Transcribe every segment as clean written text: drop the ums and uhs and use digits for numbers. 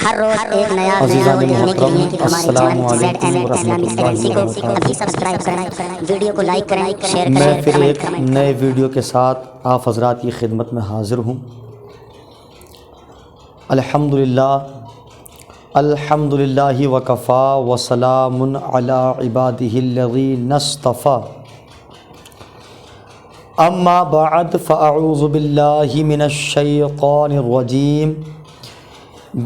ہر روز ایک نیا ویڈیو دیکھنے کے لیے ہمارے چینل ZMA اسلامک ایجنسی کو ابھی سبسکرائب کریں، ویڈیو کو لائک کریں، شیئر کریں، میں پھر ایک نئے ویڈیو کے ساتھ آپ حضرات کی خدمت میں حاضر ہوں۔ الحمدللہ وکفا وسلام علی عبادہ الذین اصطفیٰ، اما بعد فاعوذ باللہ من الشیطان الرجیم،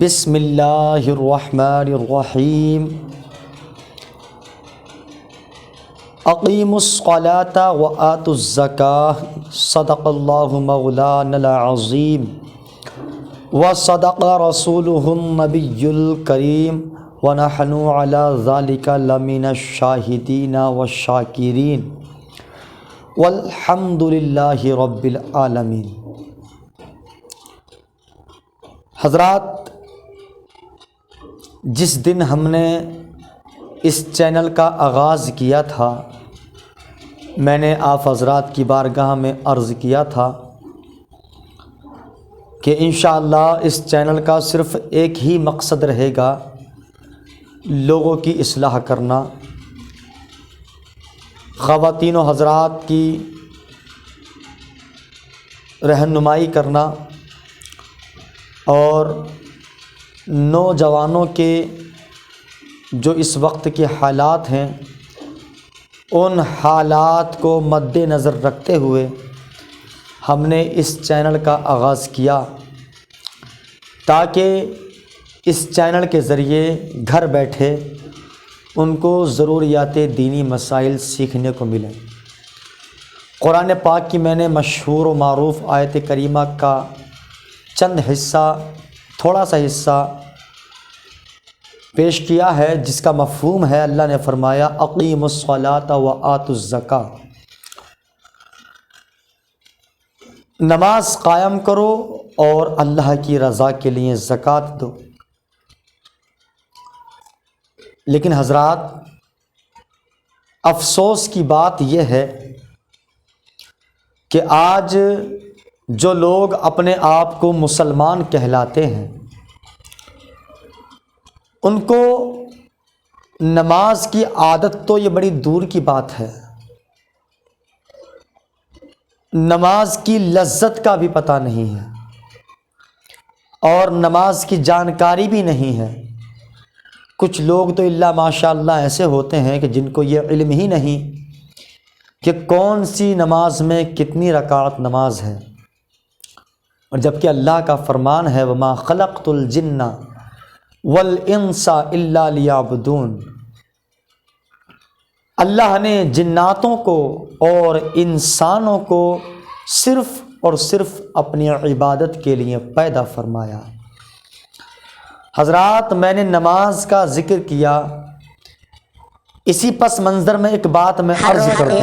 بسم اللہ الرحمن الرحیم، اقیموا الصلاة وآتوا الزکاة، صدق اللہ مولانا العظیم وصدق رسولہ النبی الکریم، ونحن علی ذلک لمن الشاہدین والشاکرین، والحمد للہ رب العالمین۔ حضرات، جس دن ہم نے اس چینل کا آغاز کیا تھا، میں نے آپ حضرات کی بارگاہ میں عرض کیا تھا کہ انشاءاللہ اس چینل کا صرف ایک ہی مقصد رہے گا، لوگوں کی اصلاح کرنا، خواتین و حضرات کی رہنمائی کرنا، اور نوجوانوں کے جو اس وقت کے حالات ہیں ان حالات کو مد نظر رکھتے ہوئے ہم نے اس چینل کا آغاز کیا، تاکہ اس چینل کے ذریعے گھر بیٹھے ان کو ضروریات دینی مسائل سیکھنے کو ملیں۔ قرآن پاک کی میں نے مشہور و معروف آیت کریمہ کا چند حصہ، تھوڑا سا حصہ پیش کیا ہے، جس کا مفہوم ہے، اللہ نے فرمایا اقیموا الصلاۃ وآتوا الزکاۃ، نماز قائم کرو اور اللہ کی رضا کے لیے زکوٰۃ دو۔ لیکن حضرات، افسوس کی بات یہ ہے کہ آج جو لوگ اپنے آپ کو مسلمان کہلاتے ہیں، ان کو نماز کی عادت تو یہ بڑی دور کی بات ہے، نماز کی لذت کا بھی پتہ نہیں ہے اور نماز کی جانکاری بھی نہیں ہے۔ کچھ لوگ تو الا ماشاء اللہ ایسے ہوتے ہیں کہ جن کو یہ علم ہی نہیں کہ کون سی نماز میں کتنی رکعت نماز ہے، اور جبکہ اللہ کا فرمان ہے وما خلقت الجن والانس الا لیعبدون، اللہ نے جناتوں کو اور انسانوں کو صرف اور صرف اپنی عبادت کے لیے پیدا فرمایا۔ حضرات، میں نے نماز کا ذکر کیا، اسی پس منظر میں ایک بات میں عرض کر دوں،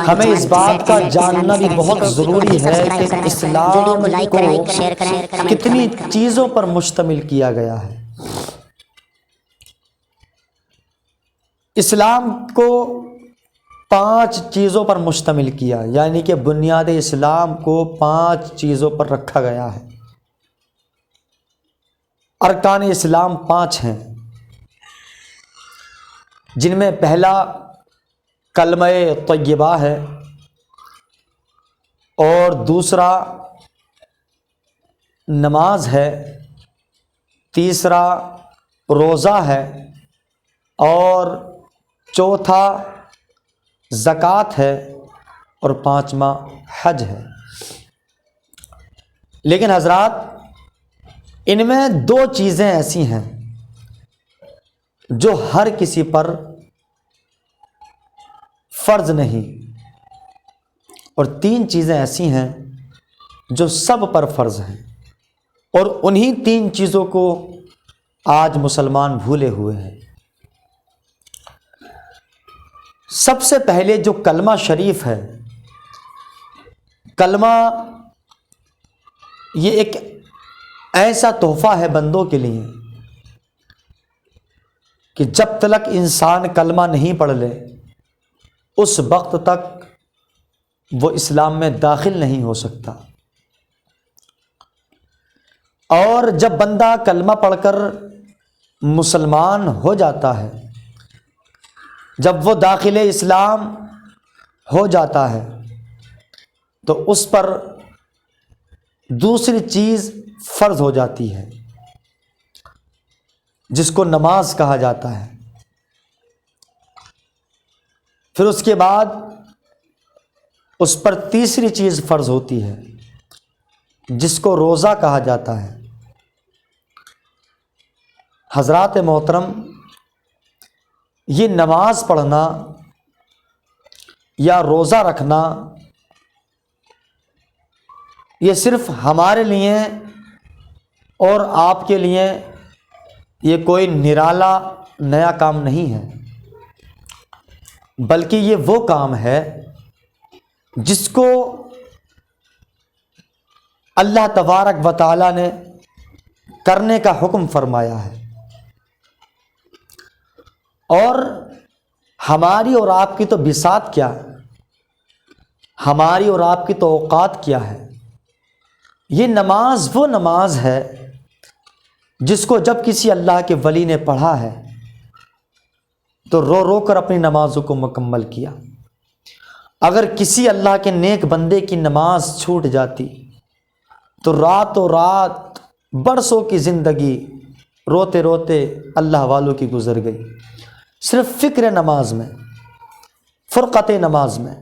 ہمیں اس بات کا جاننا بھی بہت ضروری ہے کہ اسلام کو کتنی چیزوں پر مشتمل کیا گیا ہے۔ اسلام کو 5 چیزوں پر مشتمل کیا، یعنی کہ بنیاد اسلام کو 5 چیزوں پر رکھا گیا ہے۔ ارکان اسلام 5 ہیں، جن میں پہلا کلمہ طیبہ ہے، اور دوسرا نماز ہے، تیسرا روزہ ہے، اور چوتھا زکوٰۃ ہے، اور 5واں حج ہے۔ لیکن حضرات، ان میں 2 چیزیں ایسی ہیں جو ہر کسی پر فرض نہیں، اور 3 چیزیں ایسی ہیں جو سب پر فرض ہیں، اور انہی 3 چیزوں کو آج مسلمان بھولے ہوئے ہیں۔ سب سے پہلے جو کلمہ شریف ہے، کلمہ یہ ایک ایسا تحفہ ہے بندوں کے لیے کہ جب تک انسان کلمہ نہیں پڑھ لے اس وقت تک وہ اسلام میں داخل نہیں ہو سکتا۔ اور جب بندہ کلمہ پڑھ کر مسلمان ہو جاتا ہے، جب وہ داخل اسلام ہو جاتا ہے، تو اس پر دوسری چیز فرض ہو جاتی ہے جس کو نماز کہا جاتا ہے۔ پھر اس کے بعد اس پر تیسری چیز فرض ہوتی ہے جس کو روزہ کہا جاتا ہے۔ حضرات محترم، یہ نماز پڑھنا یا روزہ رکھنا یہ صرف ہمارے لیے اور آپ کے لیے یہ کوئی نرالا نیا کام نہیں ہے، بلکہ یہ وہ کام ہے جس کو اللہ تبارک و تعالی نے کرنے کا حکم فرمایا ہے، اور ہماری اور آپ کی تو بساط کیا، ہماری اور آپ کی تو اوقات کیا ہے۔ یہ نماز وہ نماز ہے جس کو جب کسی اللہ کے ولی نے پڑھا ہے تو رو رو کر اپنی نمازوں کو مکمل کیا۔ اگر کسی اللہ کے نیک بندے کی نماز چھوٹ جاتی تو راتوں رات برسوں کی زندگی روتے روتے اللہ والوں کی گزر گئی، صرف فکر نماز میں، فرقت نماز میں۔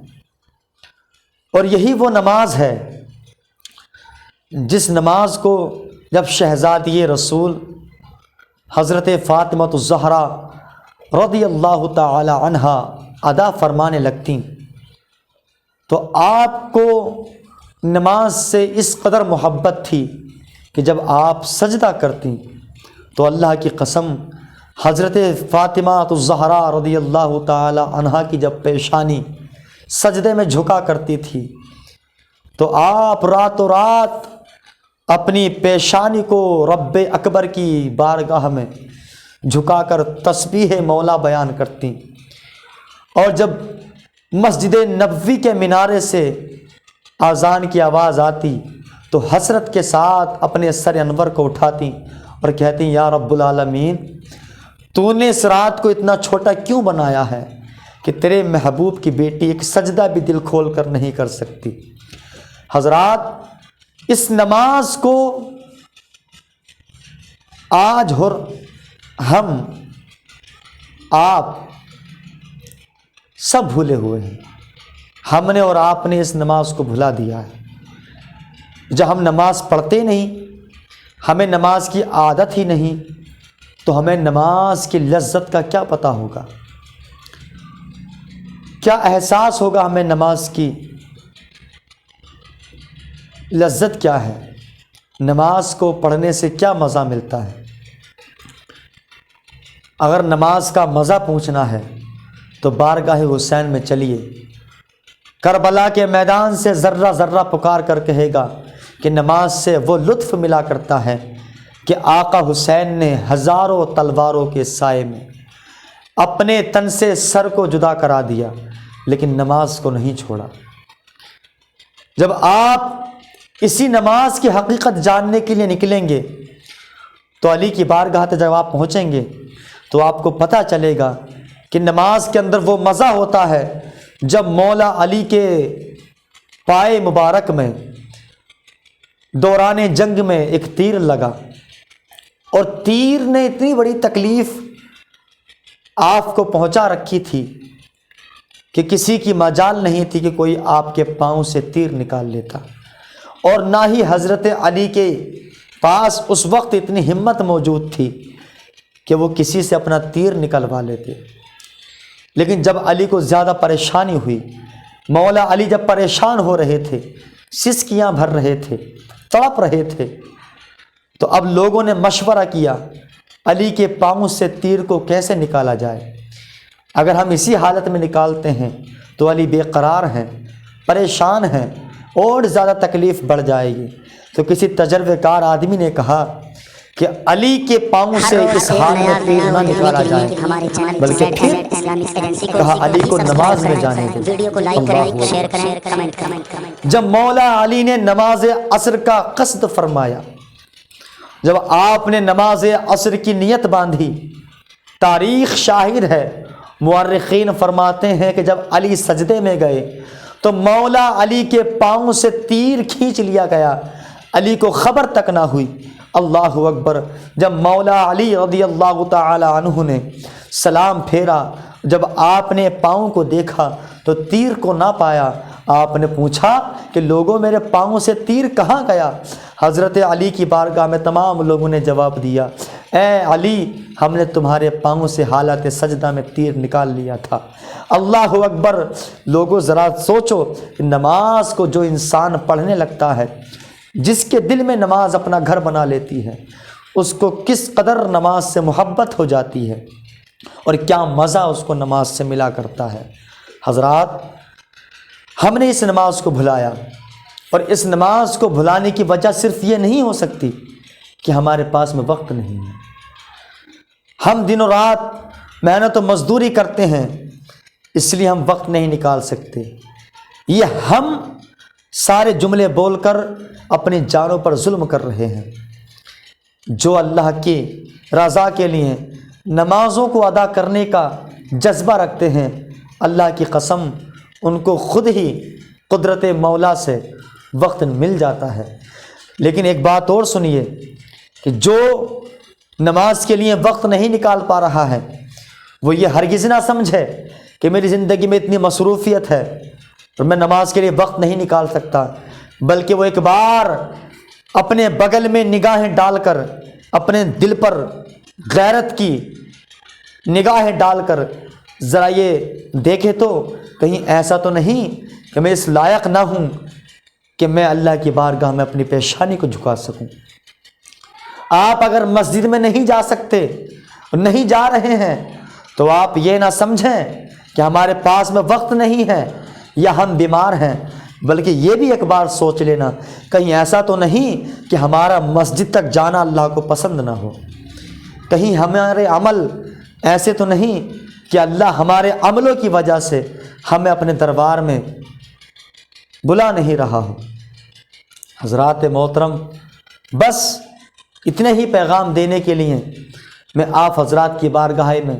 اور یہی وہ نماز ہے جس نماز کو جب شہزادی رسول حضرت فاطمہ الزہرا رضی اللہ تعالی عنہا ادا فرمانے لگتیں تو آپ کو نماز سے اس قدر محبت تھی کہ جب آپ سجدہ کرتیں تو اللہ کی قسم حضرت فاطمہ الزہرا رضی اللہ تعالی عنہا کی جب پیشانی سجدے میں جھکا کرتی تھی تو آپ راتوں رات اپنی پیشانی کو رب اکبر کی بارگاہ میں جھکا کر تسبیح مولا بیان کرتی، اور جب مسجد نبوی کے مینارے سے اذان کی آواز آتی تو حسرت کے ساتھ اپنے سر انور کو اٹھاتی اور کہتی یا رب العالمین، تو نے اس رات کو اتنا چھوٹا کیوں بنایا ہے کہ تیرے محبوب کی بیٹی ایک سجدہ بھی دل کھول کر نہیں کر سکتی۔ حضرات، اس نماز کو آج ہم آپ سب بھولے ہوئے ہیں، ہم نے اور آپ نے اس نماز کو بھلا دیا ہے۔ جب ہم نماز پڑھتے نہیں، ہمیں نماز کی عادت ہی نہیں، تو ہمیں نماز کی لذت کا کیا پتہ ہوگا، کیا احساس ہوگا ہمیں نماز کی لذت کیا ہے، نماز کو پڑھنے سے کیا مزہ ملتا ہے۔ اگر نماز کا مزہ پوچھنا ہے تو بارگاہ حسین میں چلیے، کربلا کے میدان سے ذرہ ذرہ پکار کر کہے گا کہ نماز سے وہ لطف ملا کرتا ہے کہ آقا حسین نے ہزاروں تلواروں کے سائے میں اپنے تن سے سر کو جدا کرا دیا لیکن نماز کو نہیں چھوڑا۔ جب آپ اسی نماز کی حقیقت جاننے کے لیے نکلیں گے تو علی کی بارگاہ تک جب آپ پہنچیں گے تو آپ کو پتہ چلے گا کہ نماز کے اندر وہ مزہ ہوتا ہے جب مولا علی کے پائے مبارک میں دوران جنگ میں ایک تیر لگا، اور تیر نے اتنی بڑی تکلیف آپ کو پہنچا رکھی تھی کہ کسی کی مجال نہیں تھی کہ کوئی آپ کے پاؤں سے تیر نکال لیتا، اور نہ ہی حضرت علی کے پاس اس وقت اتنی ہمت موجود تھی کہ وہ کسی سے اپنا تیر نکلوا لیتے۔ لیکن جب علی کو زیادہ پریشانی ہوئی، مولا علی جب پریشان ہو رہے تھے، سسکیاں بھر رہے تھے، تڑپ رہے تھے، تو اب لوگوں نے مشورہ کیا علی کے پاؤں سے تیر کو کیسے نکالا جائے۔ اگر ہم اسی حالت میں نکالتے ہیں تو علی بے قرار ہیں، پریشان ہیں، اور زیادہ تکلیف بڑھ جائے گی۔ تو کسی تجربے کار آدمی نے کہا کہ علی کے پاؤں سے اس حال میں تیر نہ نکالا جائے بلکہ پھر کہا علی کو نماز میں جانے دیں۔ ویڈیو کو لائک کریں، شیئر کریں، کمنٹ کریں۔ جب مولا علی نے نماز عصر کا قصد فرمایا جب آپ نے نماز عصر کی نیت باندھی، تاریخ شاہد ہے، مورخین فرماتے ہیں کہ جب علی سجدے میں گئے تو مولا علی کے پاؤں سے تیر کھینچ لیا گیا، علی کو خبر تک نہ ہوئی۔ اللہ اکبر۔ جب مولا علی رضی اللہ تعالی عنہ نے سلام پھیرا، جب آپ نے پاؤں کو دیکھا تو تیر کو نہ پایا۔ آپ نے پوچھا کہ لوگوں میرے پاؤں سے تیر کہاں گیا؟ حضرت علی کی بارگاہ میں تمام لوگوں نے جواب دیا، اے علی، ہم نے تمہارے پاؤں سے حالت سجدہ میں تیر نکال لیا تھا۔ اللہ اکبر۔ لوگوں ذرا سوچو کہ نماز کو جو انسان پڑھنے لگتا ہے، جس کے دل میں نماز اپنا گھر بنا لیتی ہے، اس کو کس قدر نماز سے محبت ہو جاتی ہے اور کیا مزہ اس کو نماز سے ملا کرتا ہے۔ حضرات، ہم نے اس نماز کو بھلایا، اور اس نماز کو بھلانے کی وجہ صرف یہ نہیں ہو سکتی کہ ہمارے پاس میں وقت نہیں ہے۔ ہم دن و رات محنت و مزدوری کرتے ہیں، اس لیے ہم وقت نہیں نکال سکتے۔ یہ ہم سارے جملے بول کر اپنی جانوں پر ظلم کر رہے ہیں۔ جو اللہ کی رضا کے لیے نمازوں کو ادا کرنے کا جذبہ رکھتے ہیں، اللہ کی قسم ان کو خود ہی قدرت مولا سے وقت مل جاتا ہے۔ لیکن ایک بات اور سنیے کہ جو نماز کے لیے وقت نہیں نکال پا رہا ہے، وہ یہ ہرگز نہ سمجھے کہ میری زندگی میں اتنی مصروفیت ہے اور میں نماز کے لیے وقت نہیں نکال سکتا، بلکہ وہ ایک بار اپنے بغل میں نگاہیں ڈال کر، اپنے دل پر غیرت کی نگاہیں ڈال کر ذرا یہ دیکھے تو کہیں ایسا تو نہیں کہ میں اس لائق نہ ہوں کہ میں اللہ کی بارگاہ میں اپنی پیشانی کو جھکا سکوں۔ آپ اگر مسجد میں نہیں جا سکتے، نہیں جا رہے ہیں، تو آپ یہ نہ سمجھیں کہ ہمارے پاس میں وقت نہیں ہے یا ہم بیمار ہیں، بلکہ یہ بھی ایک بار سوچ لینا کہیں ایسا تو نہیں کہ ہمارا مسجد تک جانا اللہ کو پسند نہ ہو، کہیں ہمارے عمل ایسے تو نہیں کہ اللہ ہمارے عملوں کی وجہ سے ہمیں اپنے دربار میں بلا نہیں رہا ہو۔ حضرات محترم، بس اتنے ہی پیغام دینے کے لیے میں آپ حضرات کی بارگاہ میں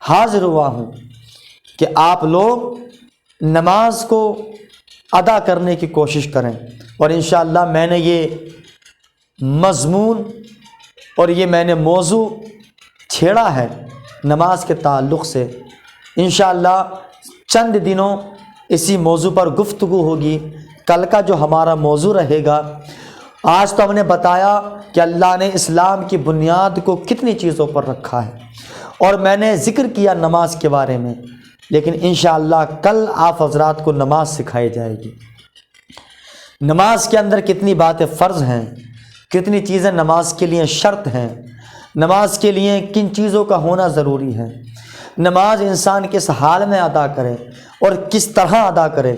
حاضر ہوا ہوں کہ آپ لوگ نماز کو ادا کرنے کی کوشش کریں، اور انشاءاللہ میں نے یہ مضمون اور یہ میں نے موضوع چھیڑا ہے نماز کے تعلق سے۔ انشاءاللہ چند دنوں اسی موضوع پر گفتگو ہوگی۔ کل کا جو ہمارا موضوع رہے گا، آج تو ہم نے بتایا کہ اللہ نے اسلام کی بنیاد کو کتنی چیزوں پر رکھا ہے، اور میں نے ذکر کیا نماز کے بارے میں، لیکن انشاءاللہ کل آپ حضرات کو نماز سکھائی جائے گی۔ نماز کے اندر کتنی باتیں فرض ہیں، کتنی چیزیں نماز کے لیے شرط ہیں، نماز کے لیے کن چیزوں کا ہونا ضروری ہے، نماز انسان کس حال میں ادا کرے اور کس طرح ادا کرے۔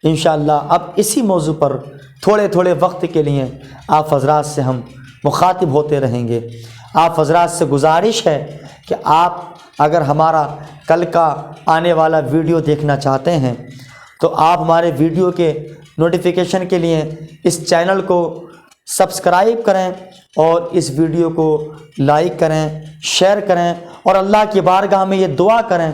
انشاءاللہ اب اسی موضوع پر تھوڑے تھوڑے وقت کے لیے آپ حضرات سے ہم مخاطب ہوتے رہیں گے۔ آپ حضرات سے گزارش ہے کہ آپ اگر ہمارا کل کا آنے والا ویڈیو دیکھنا چاہتے ہیں تو آپ ہمارے ویڈیو کے نوٹیفیکیشن کے لیے اس چینل کو سبسکرائب کریں اور اس ویڈیو کو لائک کریں، شیئر کریں، اور اللہ کی بارگاہ میں یہ دعا کریں،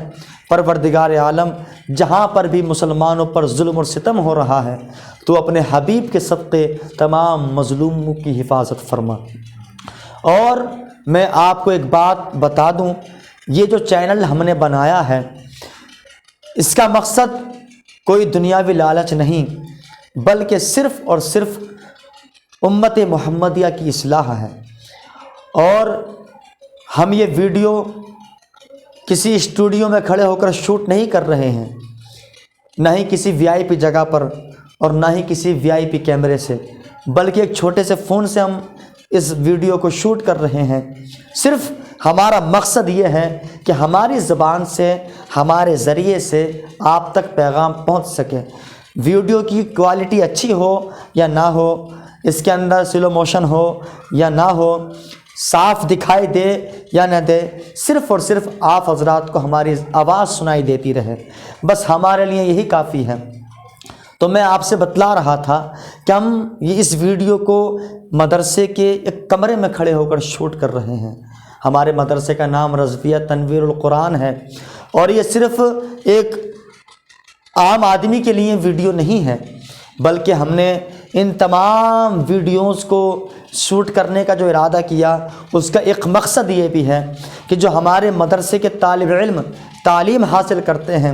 پروردگار عالم، جہاں پر بھی مسلمانوں پر ظلم اور ستم ہو رہا ہے تو اپنے حبیب کے صدقے تمام مظلوموں کی حفاظت فرما۔ اور میں آپ کو ایک بات بتا دوں، یہ جو چینل ہم نے بنایا ہے، اس کا مقصد کوئی دنیاوی لالچ نہیں، بلکہ صرف اور صرف امت محمدیہ کی اصلاح ہے۔ اور ہم یہ ویڈیو کسی اسٹوڈیو میں کھڑے ہو کر شوٹ نہیں کر رہے ہیں، نہ ہی کسی وی آئی پی جگہ پر اور نہ ہی کسی وی آئی پی کیمرے سے، بلکہ ایک چھوٹے سے فون سے ہم اس ویڈیو کو شوٹ کر رہے ہیں۔ صرف ہمارا مقصد یہ ہے کہ ہماری زبان سے، ہمارے ذریعے سے آپ تک پیغام پہنچ سکے۔ ویڈیو کی کوالٹی اچھی ہو یا نہ ہو، اس کے اندر سلو موشن ہو یا نہ ہو، صاف دکھائی دے یا نہ دے، صرف اور صرف آپ حضرات کو ہماری آواز سنائی دیتی رہے، بس ہمارے لیے یہی کافی ہے۔ تو میں آپ سے بتلا رہا تھا کہ ہم اس ویڈیو کو مدرسے کے ایک کمرے میں کھڑے ہو کر شوٹ کر رہے ہیں۔ ہمارے مدرسے کا نام رضویہ تنویر القرآن ہے، اور یہ صرف ایک عام آدمی کے لیے ویڈیو نہیں ہے، بلکہ ہم نے ان تمام ویڈیوز کو شوٹ کرنے کا جو ارادہ کیا اس کا ایک مقصد یہ بھی ہے کہ جو ہمارے مدرسے کے طالب علم تعلیم حاصل کرتے ہیں،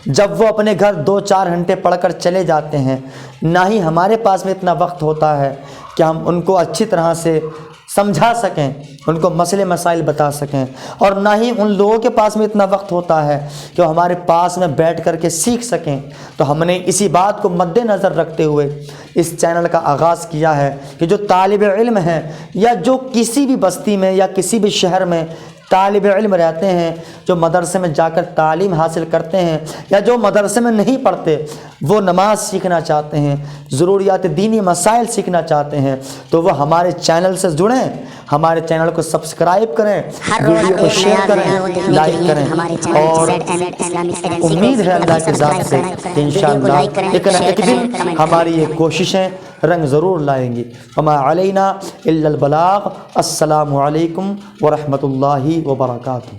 جب وہ اپنے گھر 2-4 گھنٹے پڑھ کر چلے جاتے ہیں، نہ ہی ہمارے پاس میں اتنا وقت ہوتا ہے کہ ہم ان کو اچھی طرح سے سمجھا سکیں، ان کو مسئلے مسائل بتا سکیں، اور نہ ہی ان لوگوں کے پاس میں اتنا وقت ہوتا ہے کہ وہ ہمارے پاس میں بیٹھ کر کے سیکھ سکیں۔ تو ہم نے اسی بات کو مد نظر رکھتے ہوئے اس چینل کا آغاز کیا ہے کہ جو طالب علم ہیں یا جو کسی بھی بستی میں یا کسی بھی شہر میں طالب علم رہتے ہیں، جو مدرسے میں جا کر تعلیم حاصل کرتے ہیں یا جو مدرسے میں نہیں پڑھتے، وہ نماز سیکھنا چاہتے ہیں، ضروریات دینی مسائل سیکھنا چاہتے ہیں، تو وہ ہمارے چینل سے جڑیں، ہمارے چینل کو سبسکرائب کریں، ویڈیو کو شیئر کریں، لائک کریں، اور امید ہے اللہ کی ذات سے کہ انشاءاللہ ایک نہ ایک دن ہماری یہ کوششیں رنگ ضرور لائیں گی۔ وما علینا الا البلاغ۔ السلام علیکم ورحمۃ اللہ وبرکاتہ۔